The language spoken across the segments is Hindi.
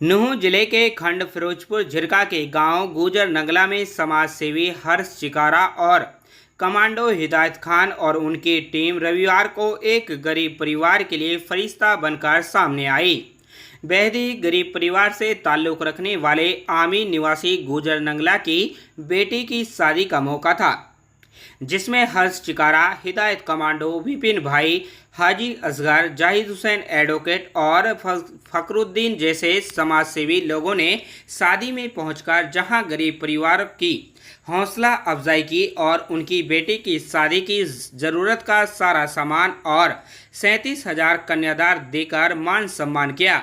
नूंह जिले के खंड फिरोजपुर झिरका के गांव गुजर नंगला में समाज सेवी हर्ष चिकारा और कमांडो हिदायत खान और उनकी टीम रविवार को एक गरीब परिवार के लिए फरिश्ता बनकर सामने आई। बेहद ही गरीब परिवार से ताल्लुक़ रखने वाले आमी निवासी गुजर नंगला की बेटी की शादी का मौका था, जिसमें हर्ष चिकारा, हिदायत कमांडो, विपिन भाई, हाजी असगर, जाहिद हुसैन एडवोकेट और फखरुद्दीन जैसे समाजसेवी लोगों ने शादी में पहुंचकर जहां गरीब परिवार की हौसला अफजाई की और उनकी बेटी की शादी की ज़रूरत का सारा सामान और 37,000 कन्यादान देकर मान सम्मान किया।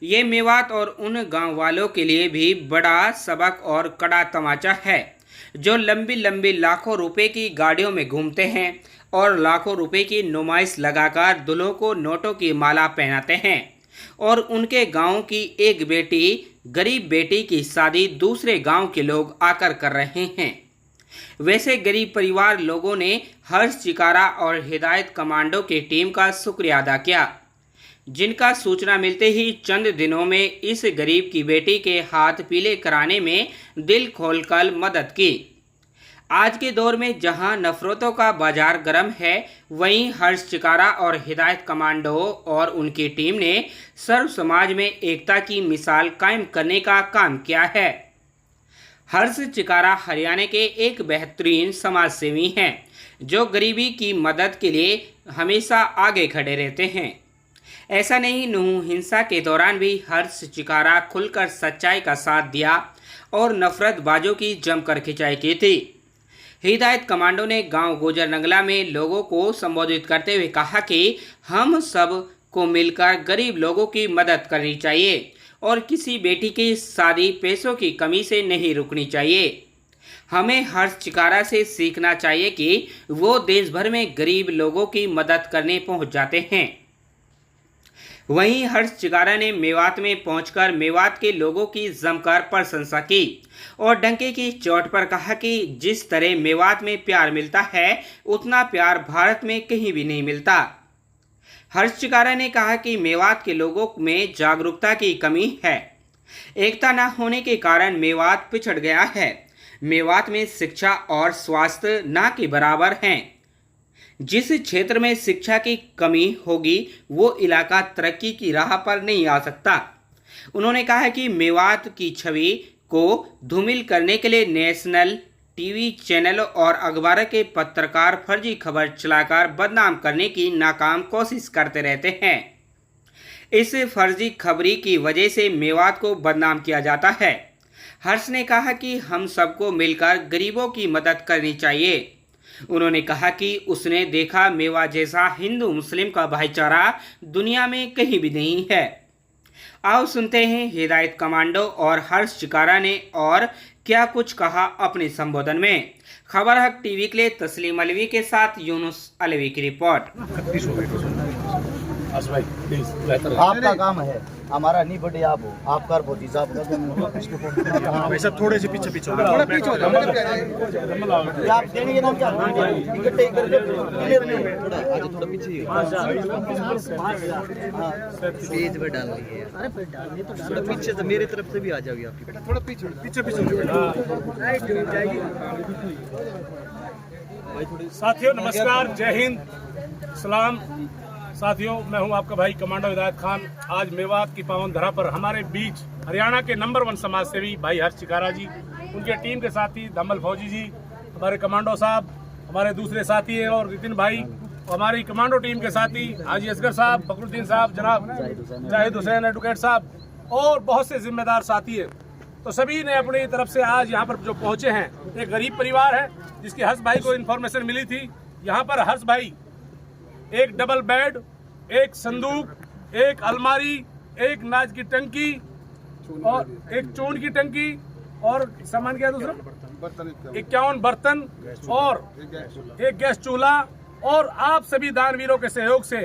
ये मेवात और उन गांव वालों के लिए भी बड़ा सबक और कड़ा तमाचा है, जो लंबी लंबी लाखों रुपए की गाड़ियों में घूमते हैं और लाखों रुपए की नुमाइश लगाकर दूल्हों को नोटों की माला पहनाते हैं और उनके गांव की एक बेटी, गरीब बेटी की शादी दूसरे गांव के लोग आकर कर रहे हैं। वैसे गरीब परिवार लोगों ने हर्ष चिकारा और हिदायत कमांडो की टीम का शुक्रिया अदा किया, जिनका सूचना मिलते ही चंद दिनों में इस गरीब की बेटी के हाथ पीले कराने में दिल खोलकर मदद की। आज के दौर में जहां नफरतों का बाजार गर्म है, वहीं हर्ष चिकारा और हिदायत कमांडो और उनकी टीम ने सर्व समाज में एकता की मिसाल कायम करने का काम किया है। हर्ष चिकारा हरियाणा के एक बेहतरीन समाजसेवी हैं, जो गरीबी की मदद के लिए हमेशा आगे खड़े रहते हैं। ऐसा नहीं, नूंह हिंसा के दौरान भी हर्ष चिकारा खुलकर सच्चाई का साथ दिया और नफरतबाजों की जमकर खिंचाई की थी। हिदायत कमांडो ने गांव गुजर नंगला में लोगों को संबोधित करते हुए कहा कि हम सब को मिलकर गरीब लोगों की मदद करनी चाहिए और किसी बेटी की शादी पैसों की कमी से नहीं रुकनी चाहिए। हमें हर्ष चिकारा से सीखना चाहिए कि वो देश भर में गरीब लोगों की मदद करने पहुंच जाते हैं। वहीं हर्ष चिकारा ने मेवात में पहुंचकर मेवात के लोगों की जमकर प्रशंसा की और डंके की चोट पर कहा कि जिस तरह मेवात में प्यार मिलता है, उतना प्यार भारत में कहीं भी नहीं मिलता। हर्ष चिकारा ने कहा कि मेवात के लोगों में जागरूकता की कमी है। एकता न होने के कारण मेवात पिछड़ गया है। मेवात में शिक्षा और स्वास्थ्य न के बराबर हैं। जिस क्षेत्र में शिक्षा की कमी होगी, वो इलाका तरक्की की राह पर नहीं आ सकता। उन्होंने कहा कि मेवात की छवि को धूमिल करने के लिए नेशनल टीवी चैनलों और अखबार के पत्रकार फर्जी खबर चलाकर बदनाम करने की नाकाम कोशिश करते रहते हैं। इस फर्जी खबरी की वजह से मेवात को बदनाम किया जाता है। हर्ष ने कहा कि हम सबको मिलकर गरीबों की मदद करनी चाहिए। उन्होंने कहा कि उसने देखा मेवा जैसा हिंदू मुस्लिम का भाईचारा दुनिया में कहीं भी नहीं है। आओ सुनते हैं हिदायत कमांडो और हर्ष चिकारा ने और क्या कुछ कहा अपने संबोधन में। खबर हक टीवी के लिए तस्लीम अलवी के साथ यूनुस अलवी की रिपोर्ट। आपका काम है, हमारा नहीं बड़े आप हो, आप कर बोती साहब वैसे थोड़े से पीछे थोड़ा पीछे हो जाओ। आप देंगे ना क्या इकट्ठे करके क्लियर नहीं थोड़ा आज थोड़ा पीछे पेज पे डाल लीजिए। अरे पे डालने तो थोड़ा पीछे से मेरी तरफ से भी आ जाओगे आपकी बेटा, थोड़ा पीछे साथियों नमस्कार, जय हिंद, सलाम। साथियों, मैं हूं आपका भाई कमांडो हिदायत खान। आज मेवात की पावन धरा पर हमारे बीच हरियाणा के नंबर 1 समाज सेवी भाई हर्ष चिकारा जी, उनके टीम के साथी धम्मल फौजी जी, हमारे कमांडो साहब, हमारे दूसरे साथी हैं और नितिन भाई, हमारी कमांडो टीम के साथी हाजी असगर साहब, फखरुद्दीन साहब, जनाब जाहिद हुसैन एडवोकेट साहब और बहुत से जिम्मेदार साथी हैं। तो सभी ने अपनी तरफ से आज यहाँ पर जो पहुँचे हैं, एक गरीब परिवार है जिसकी हर्ष भाई को इन्फॉर्मेशन मिली थी। यहाँ पर हर्ष भाई एक डबल बेड, एक संदूक, एक अलमारी, एक नाज की टंकी और एक चून की टंकी और सामान क्या दूसरा 51 बर्तन और एक गैस चूल्हा और आप सभी दानवीरों के सहयोग से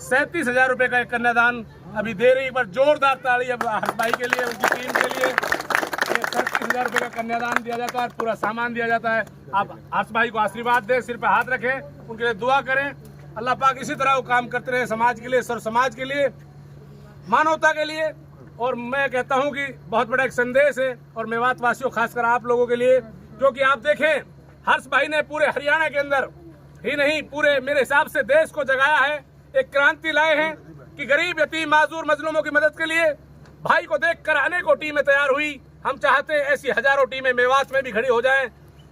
37,000 रुपए का एक कन्यादान अभी दे रही। एक बार जोरदार ताली अब हर्ष भाई के लिए, उनकी टीम के लिए। 37,000 रुपए का कन्यादान दिया जाता है, पूरा सामान दिया जाता है। आप हर्ष भाई को आशीर्वाद दें, सिर पे हाथ रखें, उनके लिए दुआ करें। अल्लाह पाक इसी तरह वो काम करते रहे समाज के लिए, सर्व समाज के लिए, मानवता के लिए और मैं कहता हूं कि बहुत बड़ा एक संदेश है और मेवात वासियों खासकर आप लोगों के लिए, क्योंकि आप देखें हर्ष भाई ने पूरे हरियाणा के अंदर ही नहीं पूरे मेरे हिसाब से देश को जगाया है, एक क्रांति लाए हैं कि गरीब यतीम माजूर मजलूमों की मदद के लिए भाई को देख कर अनेकों टीमें तैयार हुई। हम चाहते हैं ऐसी हजारों टीमें मेवात में भी खड़ी हो जाएं।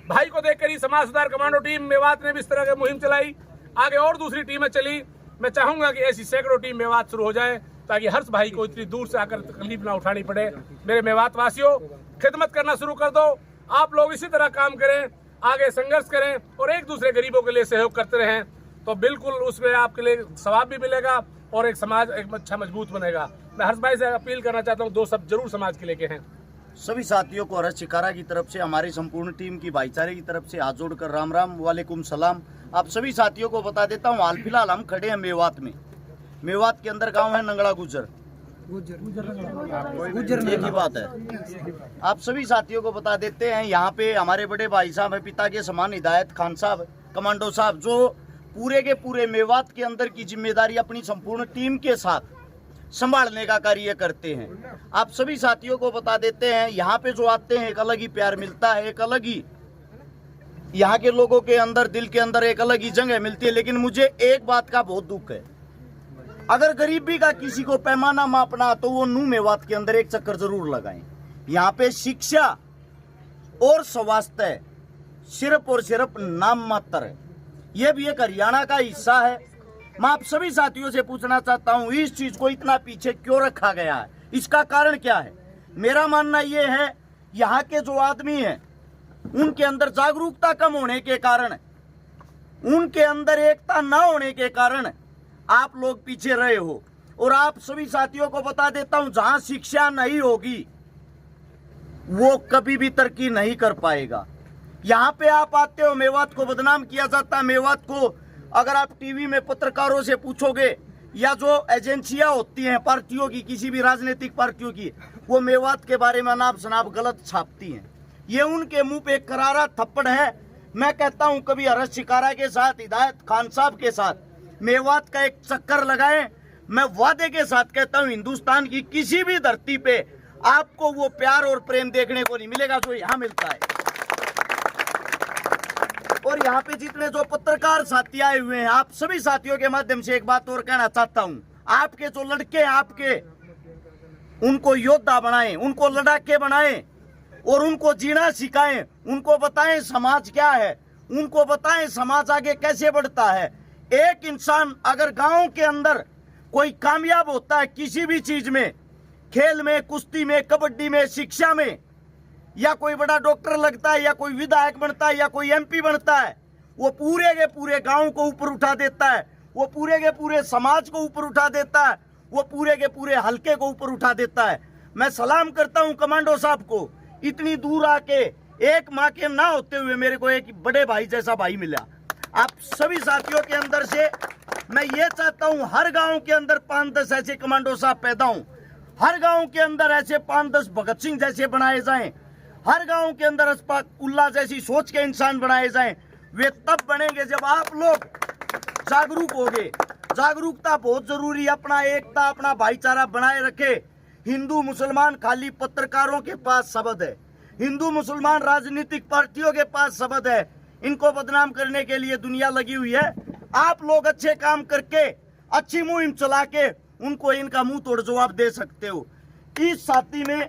भाई को देखकर ही समाज सुधार कमांडो टीम मेवात ने भी इस तरह की मुहिम चलाई, आगे और दूसरी टीमें चली। मैं चाहूंगा कि ऐसी सैकड़ों टीम मेवात शुरू हो जाए ताकि हर्ष भाई को इतनी दूर से आकर तकलीफ ना उठानी पड़े। मेरे मेवात वासियों, खिदमत करना शुरू कर दो। आप लोग इसी तरह काम करें, आगे संघर्ष करें और एक दूसरे गरीबों के लिए सहयोग करते रहें, तो बिल्कुल उसमें आपके लिए सवाब भी मिलेगा और एक समाज एक अच्छा मजबूत बनेगा। मैं हर्ष भाई से अपील करना चाहता हूँ, 2 शब्द जरूर समाज के लेके हैं। सभी साथियों को हर्ष चिकारा की तरफ से, हमारी संपूर्ण टीम की भाईचारे की तरफ से हाथ जोड़कर राम राम, वालेकुम सलाम। आप सभी साथियों को बता देता हूँ, हाल फिलहाल हम खड़े हैं मेवात में। मेवात के अंदर गांव है नंगड़ा गुजर, एक ही बात है। आप सभी साथियों को बता देते हैं, यहाँ पे हमारे बड़े भाई साहब है, पिता के समान हिदायत खान साहब, कमांडो साहब, जो पूरे के पूरे मेवात के अंदर की जिम्मेदारी अपनी संपूर्ण टीम के साथ संभालने का कार्य करते हैं। आप सभी साथियों को बता देते हैं, यहाँ पे जो आते हैं एक अलग ही प्यार मिलता है, एक अलग ही यहाँ के लोगों के अंदर, दिल के अंदर एक अलग ही जगह मिलती है। लेकिन मुझे एक बात का बहुत दुख है, अगर गरीबी का किसी को पैमाना मापना तो वो नू मेवात के अंदर एक चक्कर जरूर लगाएं। यहाँ पे शिक्षा और स्वास्थ्य सिर्फ और सिर्फ नाम मात्र है, ये भी एक हरियाणा का हिस्सा है। मैं आप सभी साथियों से पूछना चाहता हूँ, इस चीज को इतना पीछे क्यों रखा गया है, इसका कारण क्या है? मेरा मानना ये है, यहाँ के जो आदमी हैं उनके अंदर जागरूकता कम होने के कारण, उनके अंदर एकता न होने के कारण आप लोग पीछे रहे हो। और आप सभी साथियों को बता देता हूं, जहां शिक्षा नहीं होगी वो कभी भी तरक्की नहीं कर पाएगा। यहाँ पे आप आते हो, मेवात को बदनाम किया जाता है। मेवात को अगर आप टीवी में पत्रकारों से पूछोगे या जो एजेंसियां होती हैं पार्टियों की, किसी भी राजनीतिक पार्टियों की, वो मेवात के बारे में अनाप शनाप गलत छापती हैं। ये उनके मुंह पे करारा थप्पड़ है। मैं कहता हूं, कभी हर्ष चिकारा के साथ, हिदायत खान साहब के साथ मेवात का एक चक्कर लगाएं। मैं वादे के साथ कहता हूं, हिंदुस्तान की किसी भी धरती पे आपको वो प्यार और प्रेम देखने को नहीं मिलेगा जो यहाँ मिलता है। और यहाँ पे जितने जो पत्रकार साथी आए हुए हैं, आप सभी साथियों के माध्यम से एक बात और कहना चाहता हूँ, आपके जो लड़के आपके, उनको योद्धा बनाएं, उनको लड़ाके बनाएं और उनको जीना सिखाएं। उनको बताएं समाज क्या है, उनको बताएं समाज आगे कैसे बढ़ता है। एक इंसान अगर गांव के अंदर कोई कामयाब होता है किसी भी चीज में, खेल में, कुश्ती में, कबड्डी में, शिक्षा में, या कोई बड़ा डॉक्टर लगता है, या कोई विधायक बनता है, या कोई एमपी बनता है, वो पूरे के पूरे गांव को ऊपर उठा देता है, वो पूरे के पूरे समाज को ऊपर उठा देता है, वो पूरे के पूरे हलके को ऊपर उठा देता है। मैं सलाम करता हूं कमांडो साहब को, इतनी दूर आके एक माँ के ना होते हुए मेरे को एक बड़े भाई जैसा भाई मिला। आप सभी साथियों के अंदर से मैं ये चाहता हूं, हर गांव के अंदर 5-10 ऐसे कमांडो साहब पैदा हों, हर गांव के अंदर ऐसे 5-10 भगत सिंह जैसे बनाए जाएं, हर गांव के अंदर अशफाकुल्लाह जैसी सोच के इंसान बनाए जाएं। वे तब बनेंगे जब आप लोग जागरूक होंगे। जागरूकता बहुत जरूरी है। अपना एकता, अपना भाईचारा बनाए रखे। हिंदू मुसलमान खाली पत्रकारों के पास शब्द है, हिंदू मुसलमान राजनीतिक पार्टियों के पास शब्द है। इनको बदनाम करने के लिए दुनिया लगी हुई है। आप लोग अच्छे काम करके, अच्छी मुहिम चला के उनको इनका मुंह तोड़ जवाब दे सकते हो। इस साथी में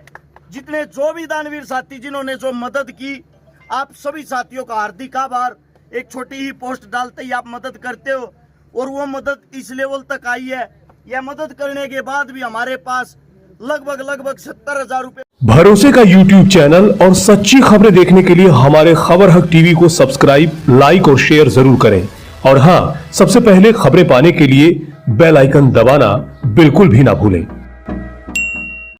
जितने जो भी दानवीर साथी जिन्होंने जो मदद की, आप सभी साथियों का हार्दिक आभार। एक छोटी ही पोस्ट डालते ही आप मदद करते हो और वो मदद इस लेवल तक आई है। यह मदद करने के बाद भी हमारे पास लगभग 70,000 रुपए। भरोसे का YouTube चैनल और सच्ची खबरें देखने के लिए हमारे खबर हक टीवी को सब्सक्राइब, लाइक और शेयर जरूर करें। और हाँ, सबसे पहले खबरें पाने के लिए बेल आइकन दबाना बिल्कुल भी ना भूलें।